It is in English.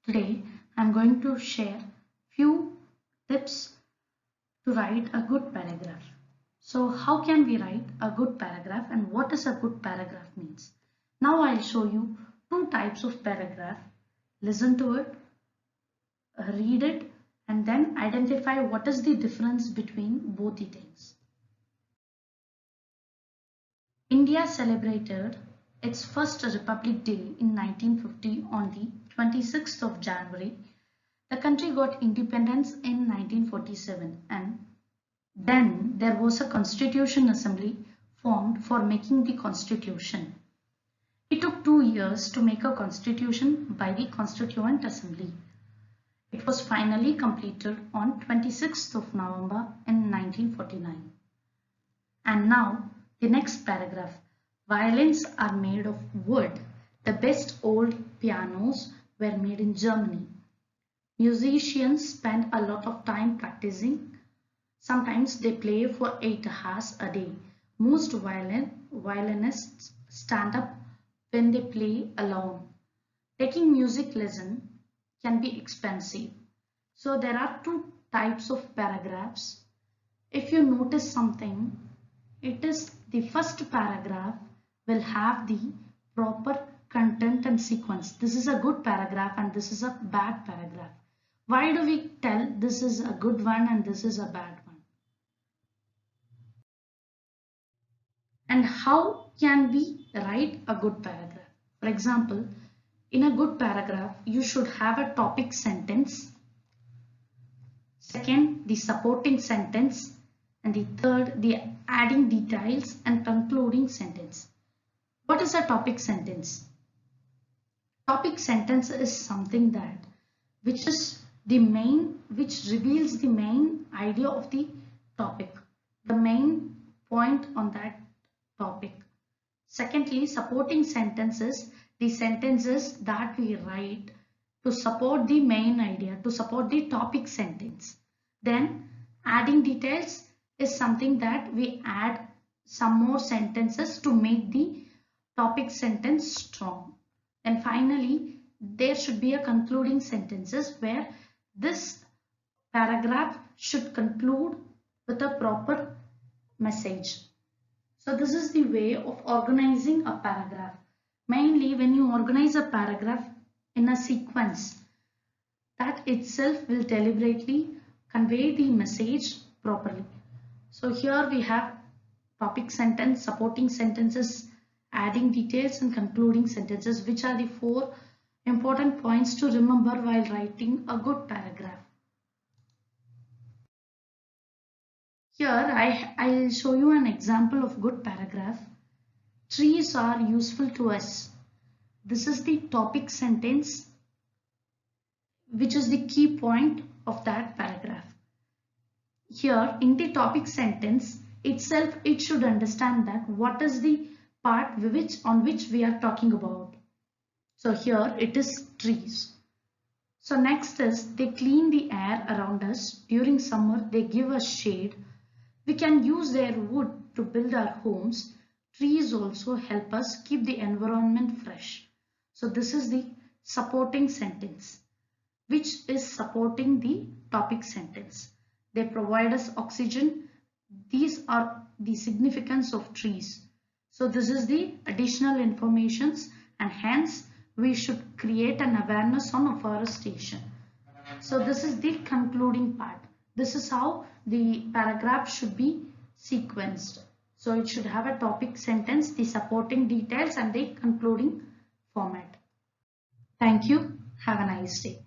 Today I'm going to share few tips to write a good paragraph. So how can we write a good paragraph and what is a good paragraph means? Now I'll show you two types of paragraph. Listen to it, read it, and then identify what is the difference between both the things. India celebrated its first Republic Day in 1950 on the 26th of January. The country got independence in 1947 and then there was a Constitution Assembly formed for making the Constitution. It took 2 years to make a Constitution by the Constituent Assembly. It was finally completed on 26th of November in 1949. And now the next paragraph. Violins are made of wood. The best old pianos were made in Germany. Musicians spend a lot of time practicing. Sometimes they play for 8 hours a day. Most violinists stand up when they play alone. Taking music lesson can be expensive. So there are two types of paragraphs. If you notice something, it is the first paragraph will have the proper content and sequence. This is a good paragraph and this is a bad paragraph. Why do we tell this is a good one and this is a bad one? And how can we write a good paragraph? For example, in a good paragraph, you should have a topic sentence. Second, the supporting sentence. And the third, the adding details and concluding sentence. What is a topic sentence? Topic sentence is something that which reveals the main idea of the topic, the main point on that topic. Secondly, supporting sentences, the sentences that we write to support the main idea, to support the topic sentence. Then adding details is something that we add some more sentences to make the topic sentence strong. And finally, there should be a concluding sentences where this paragraph should conclude with a proper message. So this is the way of organizing a paragraph. Mainly when you organize a paragraph in a sequence, that itself will deliberately convey the message properly. So here we have topic sentence, supporting sentences, adding details and concluding sentences, which are the 4 important points to remember while writing a good paragraph. Here I'll show you an example of good paragraph. Trees are useful to us. This is the topic sentence, which is the key point of that paragraph. Here in the topic sentence itself, it should understand that what is the part on which we are talking about. So here it is trees. So next is they clean the air around us. During summer they give us shade. We can use their wood to build our homes. Trees also help us keep the environment fresh. So this is the supporting sentence, which is supporting the topic sentence. They provide us oxygen. These are the significance of trees. So this is the additional informations and hence we should create an awareness on afforestation. So this is the concluding part. This is how the paragraph should be sequenced. So it should have a topic sentence, the supporting details and the concluding format. Thank you. Have a nice day.